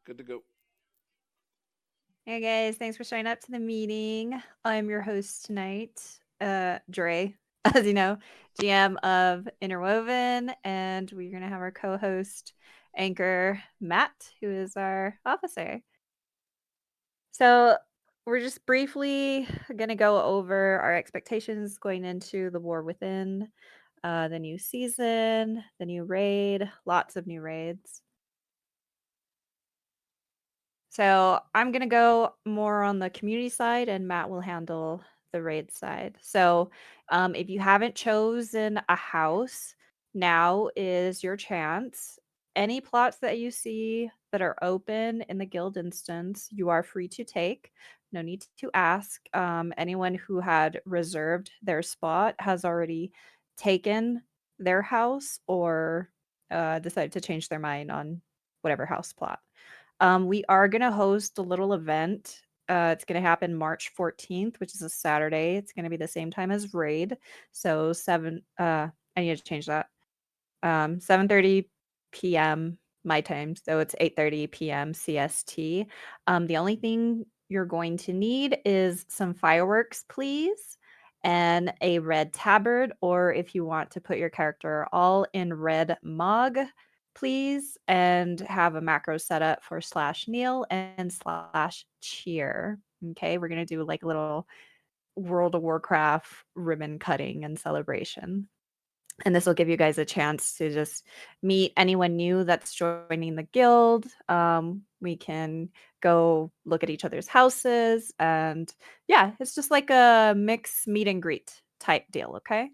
Good to go. Hey guys, thanks for showing up to the meeting. I'm your host tonight, Dre, as you know, GM of Interwoven, and we're gonna have our co-host, anchor Matt, who is our officer. So we're just briefly gonna go over our expectations going into the War Within, the new season, the new raid, lots of new raids. So I'm gonna go more on the community side, and Matt will handle the raid side. So if you haven't chosen a house, now is your chance. Any plots that you see that are open in the guild instance, you are free to take. No need to ask. Anyone who had reserved their spot has already taken their house or decided to change their mind on whatever house plot. We are gonna host a little event. It's gonna happen March 14th, which is a Saturday. It's gonna be the same time as Raid. So I need to change that. 7:30 p.m. my time, so it's 8:30 p.m. CST. The only thing you're going to need is some fireworks, please, and a red tabard, or if you want to put your character all in red mog, please, and have a macro set up for slash kneel and slash cheer. Okay, we're gonna do like a little World of Warcraft ribbon cutting and celebration. And this will give you guys a chance to just meet anyone new that's joining the guild. We can go look at each other's houses. And yeah, it's just like a mix meet and greet type deal. Okay.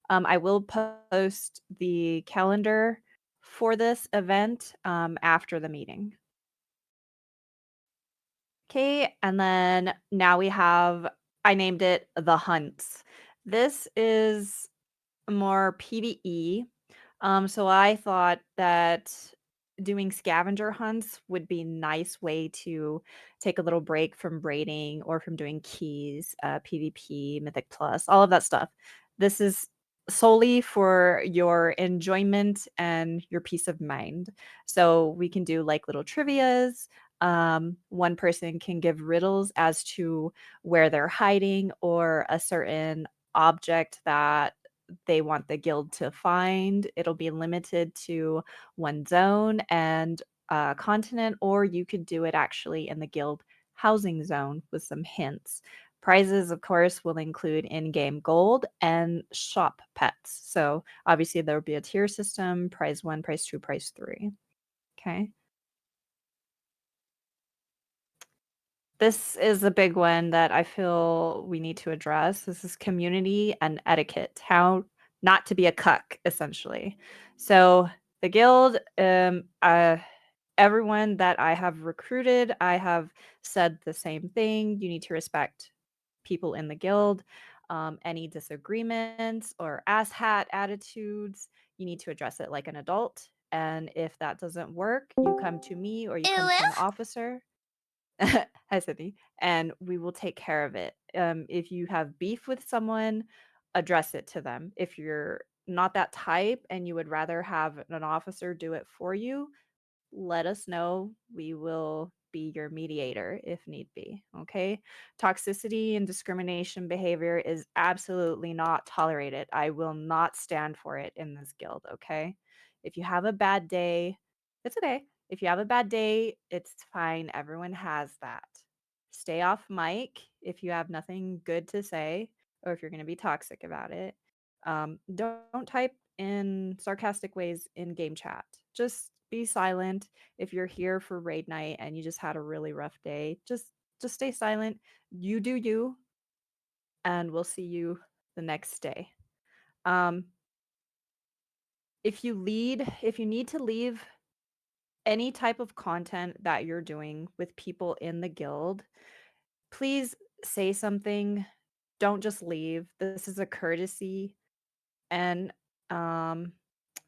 I will post the calendar for this event after the meeting. Okay. And then now we have, I named it The Hunts. This is more PvE. So I thought that doing scavenger hunts would be a nice way to take a little break from raiding or from doing keys, PvP, Mythic Plus, all of that stuff. This is solely for your enjoyment and your peace of mind. So we can do like little trivias. One person can give riddles as to where they're hiding or a certain object that they want the guild to find. It'll be limited to one zone and continent, or you could do it actually in the guild housing zone with some hints. Prizes, of course, will include in game gold and shop pets. So obviously, there will be a tier system: prize one, prize two, prize three. Okay. This is a big one that I feel we need to address. This is community and etiquette, how not to be a cuck, essentially. So, the guild, everyone that I have recruited, I have said the same thing. You need to respect people in the guild. Any disagreements or asshat attitudes, you need to address it like an adult. And if that doesn't work, you come to me or you come to an officer. Hi, Sydney. And we will take care of it. If you have beef with someone, address it to them. If you're not that type and you would rather have an officer do it for you, let us know. We will be your mediator if need be. Okay. Toxicity and discrimination behavior is absolutely not tolerated. I will not stand for it in this guild. Okay. If you have a bad day, it's okay. If you have a bad day, it's fine. Everyone has that. Stay off mic if you have nothing good to say or if you're going to be toxic about it. Don't type in sarcastic ways in game chat. Just be silent. If you're here for raid night and you just had a really rough day, just stay silent. You do you, and we'll see you the next day. Um, if you need to leave any type of content that you're doing with people in the guild, please say something. Don't just leave. This is a courtesy and um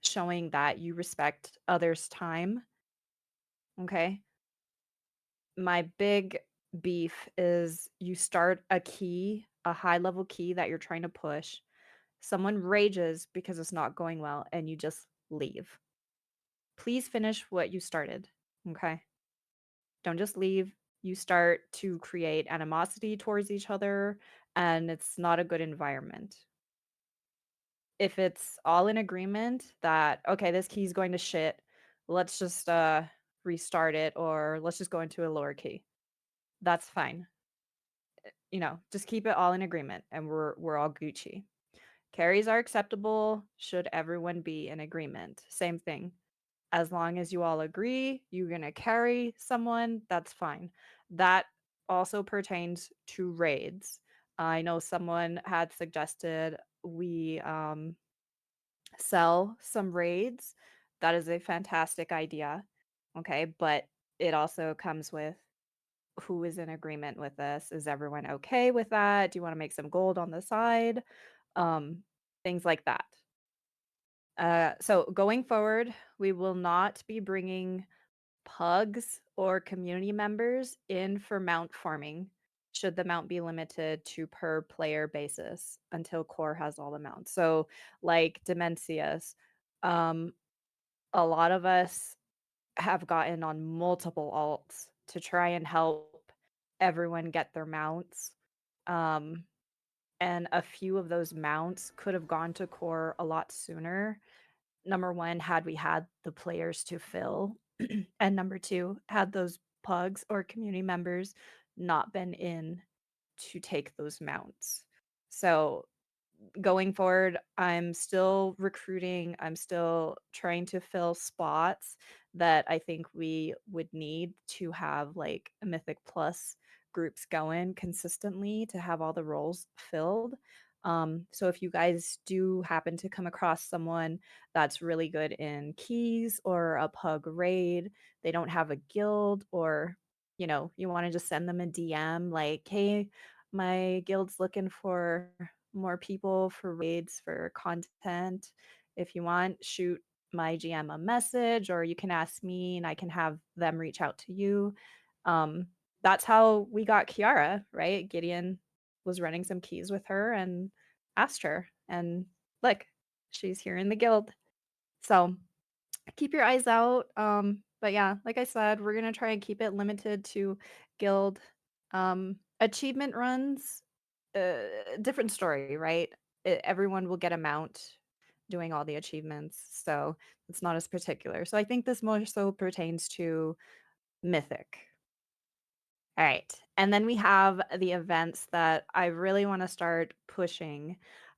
showing that you respect others' time. Okay. My big beef is you start a key, a high level key that you're trying to push. Someone rages because it's not going well and you just leave. Please finish what you started. Okay. Don't just leave. You start to create animosity towards each other, and it's not a good environment. If it's all in agreement that, okay, this key is going to shit, let's just restart it, or let's just go into a lower key. That's fine. Just keep it all in agreement and we're all Gucci. Carries are acceptable should everyone be in agreement. Same thing. As long as you all agree you're going to carry someone, that's fine. That also pertains to raids. I know someone had suggested we sell some raids. That is a fantastic idea. Okay, but it also comes with who is in agreement with this. Is everyone okay with that? Do you want to make some gold on the side? Um, Things like that. So going forward, we will not be bringing pugs or community members in for mount farming, should the mount be limited to per player basis until core has all the mounts. So like Demencius, um, a lot of us have gotten on multiple alts to try and help everyone get their mounts. Um, and a few of those mounts could have gone to core a lot sooner. Number one, had we had the players to fill. And number two, had those pugs or community members not been in to take those mounts. So going forward, I'm still recruiting. I'm still trying to fill spots that I think we would need to have like a Mythic Plus groups going consistently to have all the roles filled. So if you guys do happen to come across someone that's really good in keys or a pug raid, they don't have a guild, or you want to just send them a DM like, hey, my guild's looking for more people for raids for content. If you want, shoot my GM a message, or you can ask me and I can have them reach out to you. That's how we got Kiara, right? Gideon was running some keys with her and asked her, and look, she's here in the guild. So keep your eyes out. But yeah, like I said, we're gonna try and keep it limited to guild. Achievement runs, different story, right? Everyone will get a mount doing all the achievements, so it's not as particular. So I think this more so pertains to Mythic. All right. And then we have the events that I really want to start pushing.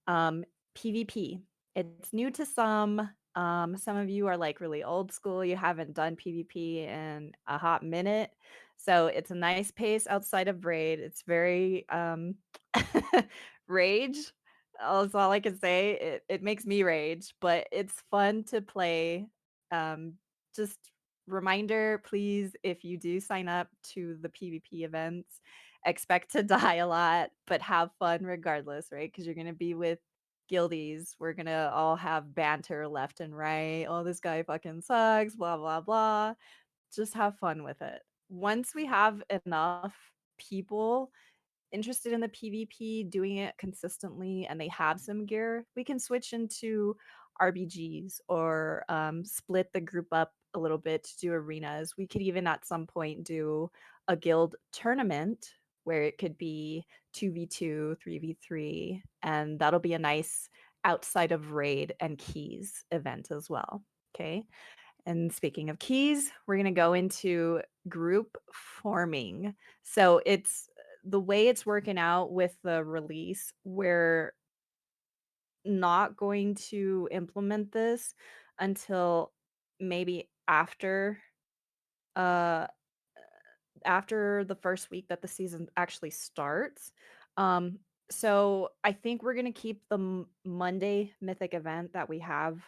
PvP. It's new to some. Some of you are like really old school. You haven't done PvP in a hot minute. So it's a nice pace outside of raid. It's very rage. That's all I can say. It makes me rage, but it's fun to play. Just reminder, please, if you do sign up to the PvP events, expect to die a lot, but have fun regardless, right? Because you're going to be with guildies. We're going to all have banter left and right. Oh, this guy fucking sucks, blah, blah, blah. Just have fun with it. Once we have enough people interested in the PvP, doing it consistently, and they have some gear, we can switch into RBGs, or split the group up a little bit to do arenas. We could even at some point do a guild tournament where it could be 2v2, 3v3, and that'll be a nice outside of raid and keys event as well. Okay. And speaking of keys, we're going to go into group forming. So it's the way it's working out with the release. We're not going to implement this until maybe uh after the first week that the season actually starts. Um so I think we're going to keep the Monday mythic event that we have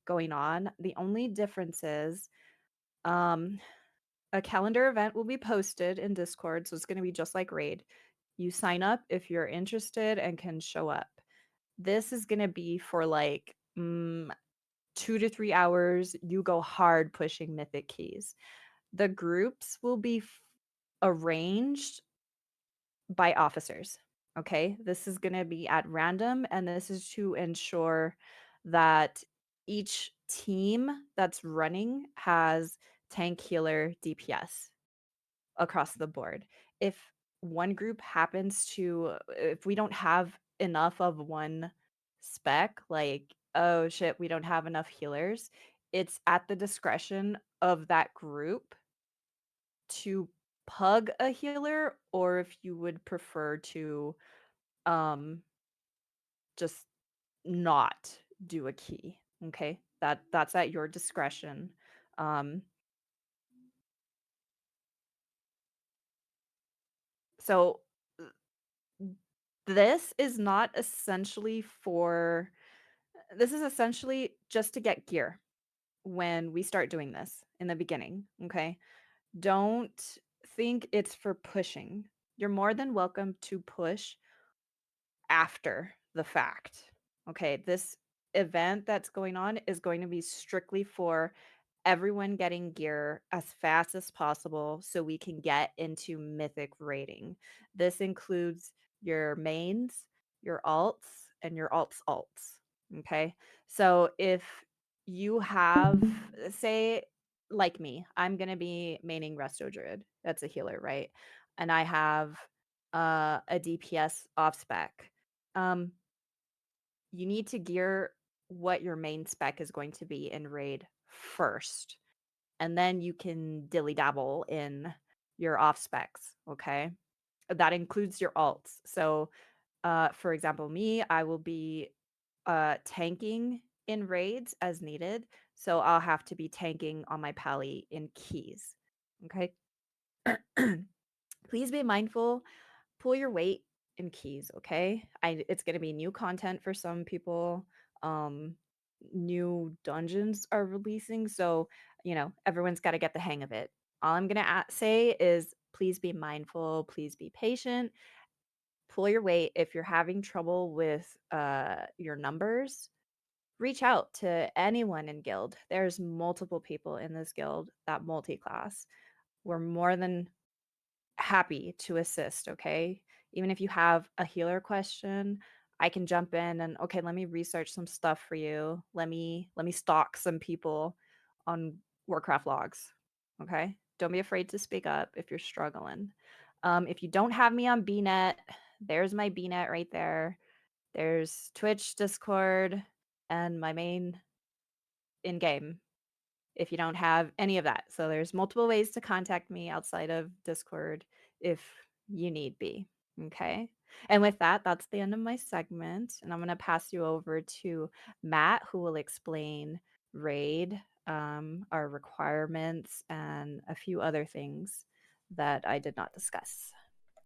going on. The only difference is um a calendar event will be posted in Discord, so it's going to be just like Raid. You sign up if you're interested and can show up. This is going to be for like 2 to 3 hours. You go hard pushing mythic keys. The groups will be arranged by officers. Okay, this is going to be at random, and this is to ensure that each team that's running has tank, healer, DPS. across the board. If one group happens to if we don't have enough of one spec, like, "Oh, shit, we don't have enough healers," it's at the discretion of that group to pug a healer, or if you would prefer to, um, just not do a key, okay? That's at your discretion. Um, so, uh, this is not essentially for this is essentially just to get gear when we start doing this in the beginning, okay? Don't think it's for pushing. You're more than welcome to push after the fact. Okay, this event that's going on is going to be strictly for everyone getting gear as fast as possible so we can get into mythic rating. This includes your mains, your alts, and your alts. Okay, so if you have, say, like me, I'm going to be maining Resto Druid. That's a healer, right? And I have a DPS off spec. um, you need to gear what your main spec is going to be in raid first, and then you can dilly dabble in your off specs. Okay, that includes your alts. So, for example, me, I will be tanking in raids as needed. So I'll have to be tanking on my pally in keys. Okay, please be mindful. Pull your weight in keys, okay? It's gonna be new content for some people. Um, New dungeons are releasing, so everyone's got to get the hang of it. All I'm gonna say is please be mindful, please be patient, pull your weight. If you're having trouble with your numbers, reach out to anyone in guild. There's multiple people in this guild that multi-class. We're more than happy to assist, okay? Even if you have a healer question, I can jump in and okay, let me research some stuff for you. Let me stalk some people on Warcraft logs. Okay? Don't be afraid to speak up if you're struggling. If you don't have me on BNet, there's my BNet right there. There's Twitch, Discord, and my main in game if you don't have any of that. So there's multiple ways to contact me outside of Discord if you need be. Okay. And with that, that's the end of my segment. And I'm going to pass you over to Matt, who will explain RAID, our requirements, and a few other things that I did not discuss.